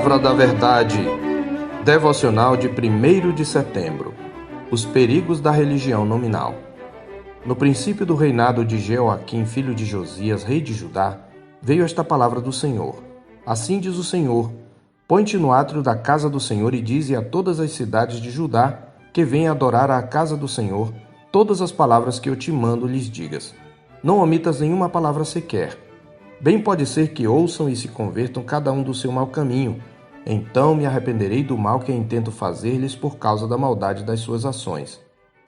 Palavra da Verdade, devocional de 1º de setembro, os perigos da religião nominal. No princípio do reinado de Jeoaquim, filho de Josias, rei de Judá, veio esta palavra do Senhor. Assim diz o Senhor: põe-te no átrio da casa do Senhor e dize a todas as cidades de Judá que venham adorar à casa do Senhor todas as palavras que eu te mando lhes digas. Não omitas nenhuma palavra sequer. Bem pode ser que ouçam e se convertam cada um do seu mau caminho. Então me arrependerei do mal que intento fazer-lhes por causa da maldade das suas ações.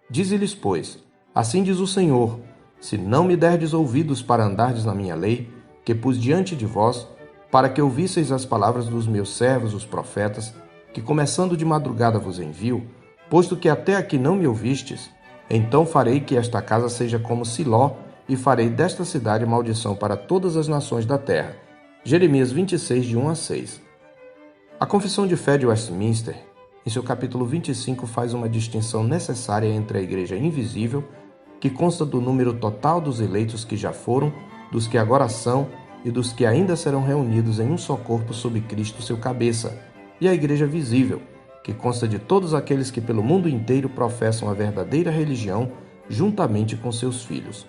Dize-lhes, pois, assim diz o Senhor: se não me derdes ouvidos para andardes na minha lei, que pus diante de vós, para que ouvisseis as palavras dos meus servos, os profetas, que começando de madrugada vos envio, posto que até aqui não me ouvistes, então farei que esta casa seja como Siló, e farei desta cidade maldição para todas as nações da terra. Jeremias 26, de 1 a 6. A Confissão de Fé de Westminster, em seu capítulo 25, faz uma distinção necessária entre a Igreja invisível, que consta do número total dos eleitos que já foram, dos que agora são e dos que ainda serão reunidos em um só corpo sob Cristo, seu cabeça, e a Igreja visível, que consta de todos aqueles que pelo mundo inteiro professam a verdadeira religião, juntamente com seus filhos.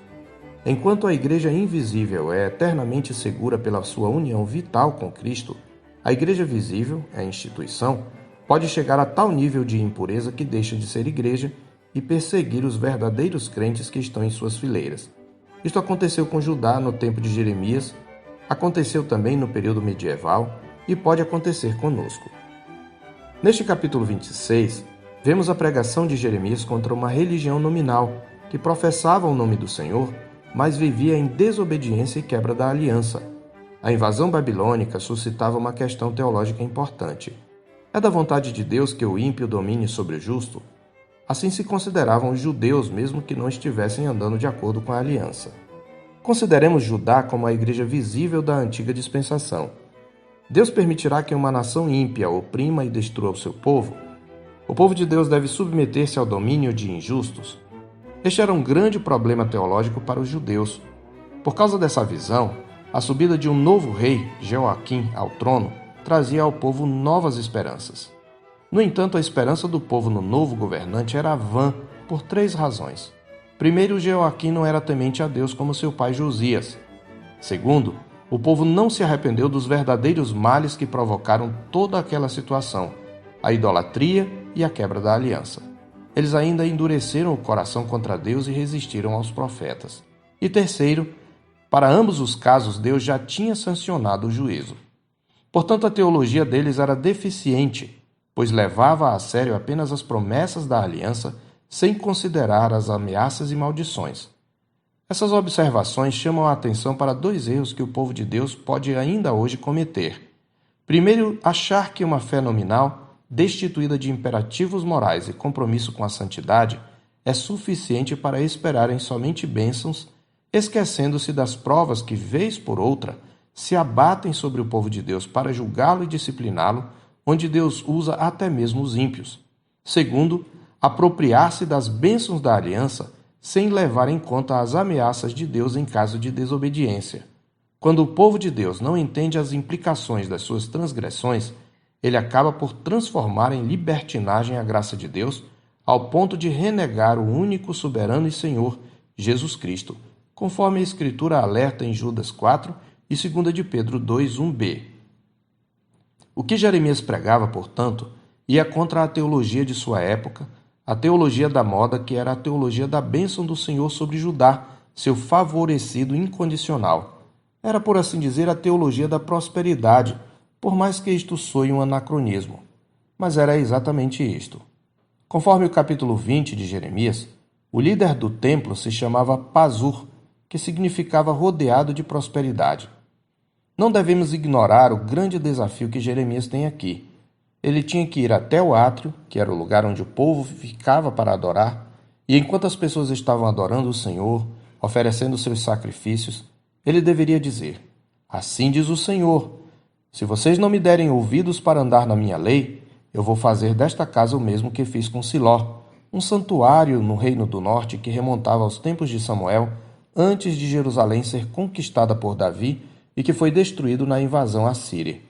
Enquanto a Igreja invisível é eternamente segura pela sua união vital com Cristo, a Igreja visível, a instituição, pode chegar a tal nível de impureza que deixa de ser igreja e perseguir os verdadeiros crentes que estão em suas fileiras. Isto aconteceu com Judá no tempo de Jeremias, aconteceu também no período medieval e pode acontecer conosco. Neste capítulo 26, vemos a pregação de Jeremias contra uma religião nominal que professava o nome do Senhor, mas vivia em desobediência e quebra da aliança. A invasão babilônica suscitava uma questão teológica importante. É da vontade de Deus que o ímpio domine sobre o justo? Assim se consideravam os judeus, mesmo que não estivessem andando de acordo com a aliança. Consideremos Judá como a igreja visível da antiga dispensação. Deus permitirá que uma nação ímpia oprima e destrua o seu povo? O povo de Deus deve submeter-se ao domínio de injustos? Este era um grande problema teológico para os judeus. Por causa dessa visão, a subida de um novo rei, Jeoaquim, ao trono, trazia ao povo novas esperanças. No entanto, a esperança do povo no novo governante era vã por 3 razões. Primeiro, Jeoaquim não era temente a Deus como seu pai Josias. Segundo, o povo não se arrependeu dos verdadeiros males que provocaram toda aquela situação, a idolatria e a quebra da aliança. Eles ainda endureceram o coração contra Deus e resistiram aos profetas. E terceiro, para ambos os casos, Deus já tinha sancionado o juízo. Portanto, a teologia deles era deficiente, pois levava a sério apenas as promessas da aliança, sem considerar as ameaças e maldições. Essas observações chamam a atenção para 2 erros que o povo de Deus pode ainda hoje cometer. Primeiro, achar que uma fé nominal, destituída de imperativos morais e compromisso com a santidade, é suficiente para esperarem somente bênçãos, esquecendo-se das provas que, vez por outra, se abatem sobre o povo de Deus para julgá-lo e discipliná-lo, onde Deus usa até mesmo os ímpios. Segundo, apropriar-se das bênçãos da aliança sem levar em conta as ameaças de Deus em caso de desobediência. Quando o povo de Deus não entende as implicações das suas transgressões, ele acaba por transformar em libertinagem a graça de Deus, ao ponto de renegar o único soberano e Senhor, Jesus Cristo, conforme a Escritura alerta em Judas 4 e 2 de Pedro 2, 1b. O que Jeremias pregava, portanto, ia contra a teologia de sua época, a teologia da moda, que era a teologia da bênção do Senhor sobre Judá, seu favorecido incondicional. Era, por assim dizer, a teologia da prosperidade, por mais que isto soe um anacronismo. Mas era exatamente isto. Conforme o capítulo 20 de Jeremias, o líder do templo se chamava Pazur, que significava rodeado de prosperidade. Não devemos ignorar o grande desafio que Jeremias tem aqui. Ele tinha que ir até o átrio, que era o lugar onde o povo ficava para adorar, e enquanto as pessoas estavam adorando o Senhor, oferecendo seus sacrifícios, ele deveria dizer: assim diz o Senhor, se vocês não me derem ouvidos para andar na minha lei, eu vou fazer desta casa o mesmo que fiz com Siló, um santuário no reino do norte que remontava aos tempos de Samuel, antes de Jerusalém ser conquistada por Davi e que foi destruído na invasão assíria.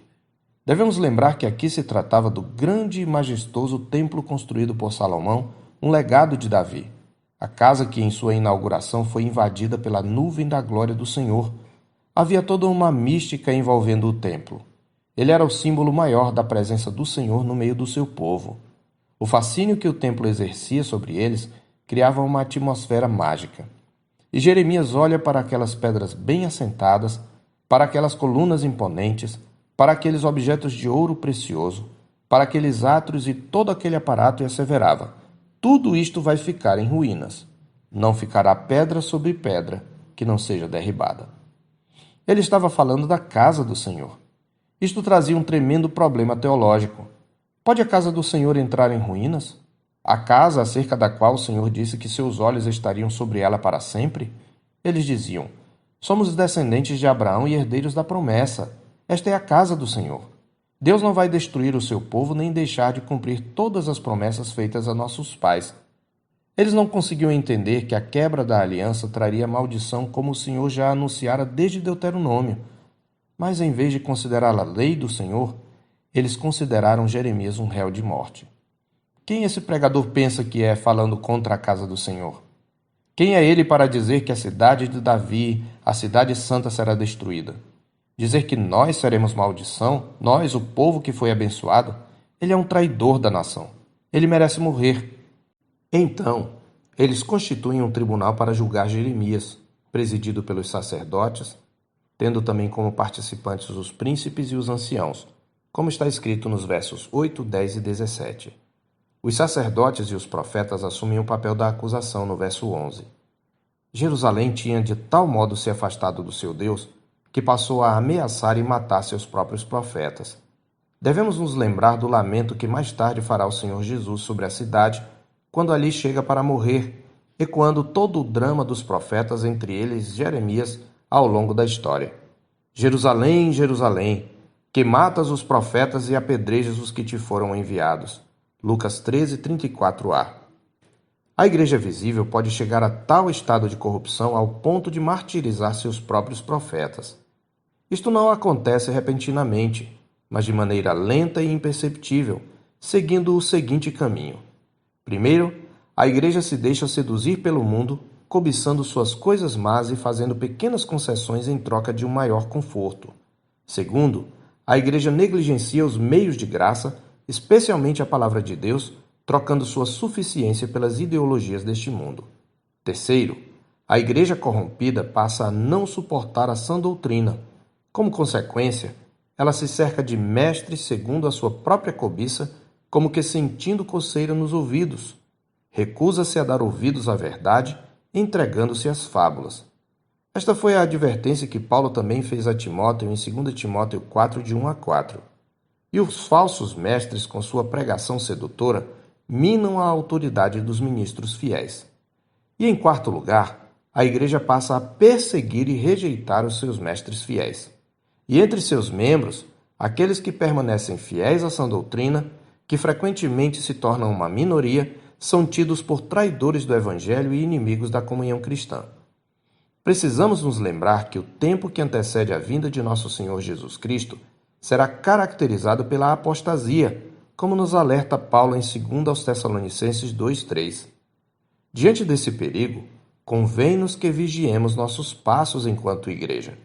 Devemos lembrar que aqui se tratava do grande e majestoso templo construído por Salomão, um legado de Davi. A casa que em sua inauguração foi invadida pela nuvem da glória do Senhor. Havia toda uma mística envolvendo o templo. Ele era o símbolo maior da presença do Senhor no meio do seu povo. O fascínio que o templo exercia sobre eles criava uma atmosfera mágica. E Jeremias olha para aquelas pedras bem assentadas, para aquelas colunas imponentes, para aqueles objetos de ouro precioso, para aqueles átrios e todo aquele aparato e asseverava: tudo isto vai ficar em ruínas. Não ficará pedra sobre pedra que não seja derribada. Ele estava falando da casa do Senhor. Isto trazia um tremendo problema teológico. Pode a casa do Senhor entrar em ruínas? A casa acerca da qual o Senhor disse que seus olhos estariam sobre ela para sempre? Eles diziam: somos descendentes de Abraão e herdeiros da promessa. Esta é a casa do Senhor. Deus não vai destruir o seu povo nem deixar de cumprir todas as promessas feitas a nossos pais. Eles não conseguiam entender que a quebra da aliança traria maldição, como o Senhor já anunciara desde Deuteronômio. Mas em vez de considerar a lei do Senhor, eles consideraram Jeremias um réu de morte. Quem esse pregador pensa que é falando contra a casa do Senhor? Quem é ele para dizer que a cidade de Davi, a cidade santa, será destruída? Dizer que nós seremos maldição, nós, o povo que foi abençoado? Ele é um traidor da nação. Ele merece morrer. Então, eles constituem um tribunal para julgar Jeremias, presidido pelos sacerdotes, tendo também como participantes os príncipes e os anciãos, como está escrito nos versos 8, 10 e 17. Os sacerdotes e os profetas assumem o papel da acusação no verso 11. Jerusalém tinha de tal modo se afastado do seu Deus que passou a ameaçar e matar seus próprios profetas. Devemos nos lembrar do lamento que mais tarde fará o Senhor Jesus sobre a cidade, quando ali chega para morrer, ecoando todo o drama dos profetas, entre eles Jeremias, ao longo da história. Jerusalém, Jerusalém, que matas os profetas e apedrejas os que te foram enviados. Lucas 13, 34a. A igreja visível pode chegar a tal estado de corrupção ao ponto de martirizar seus próprios profetas. Isto não acontece repentinamente, mas de maneira lenta e imperceptível, seguindo o seguinte caminho. Primeiro, a igreja se deixa seduzir pelo mundo, cobiçando suas coisas más e fazendo pequenas concessões em troca de um maior conforto. Segundo, a igreja negligencia os meios de graça, especialmente a palavra de Deus, trocando sua suficiência pelas ideologias deste mundo. Terceiro, a igreja corrompida passa a não suportar a sã doutrina. Como consequência, ela se cerca de mestres segundo a sua própria cobiça, como que sentindo coceira nos ouvidos. Recusa-se a dar ouvidos à verdade, entregando-se às fábulas. Esta foi a advertência que Paulo também fez a Timóteo em 2 Timóteo 4, de 1 a 4. E os falsos mestres, com sua pregação sedutora, minam a autoridade dos ministros fiéis. E em quarto lugar, a igreja passa a perseguir e rejeitar os seus mestres fiéis. E entre seus membros, aqueles que permanecem fiéis à sã doutrina, que frequentemente se tornam uma minoria, são tidos por traidores do Evangelho e inimigos da comunhão cristã. Precisamos nos lembrar que o tempo que antecede a vinda de nosso Senhor Jesus Cristo será caracterizado pela apostasia, como nos alerta Paulo em 2 aos Tessalonicenses 2:3. Diante desse perigo, convém-nos que vigiemos nossos passos enquanto igreja.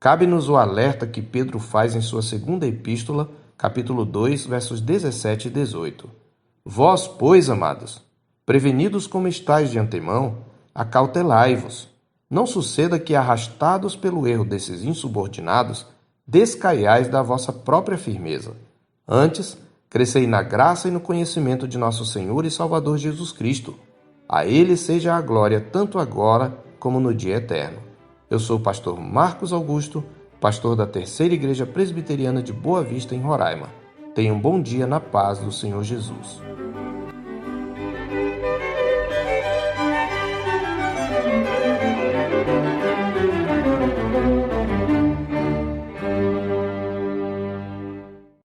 Cabe-nos o alerta que Pedro faz em sua segunda epístola, capítulo 2, versos 17 e 18. Vós, pois, amados, prevenidos como estáis de antemão, acautelai-vos. Não suceda que, arrastados pelo erro desses insubordinados, descaiais da vossa própria firmeza. Antes, crescei na graça e no conhecimento de nosso Senhor e Salvador Jesus Cristo. A Ele seja a glória tanto agora como no dia eterno. Eu sou o pastor Marcos Augusto, pastor da Terceira Igreja Presbiteriana de Boa Vista, em Roraima. Tenha um bom dia na paz do Senhor Jesus.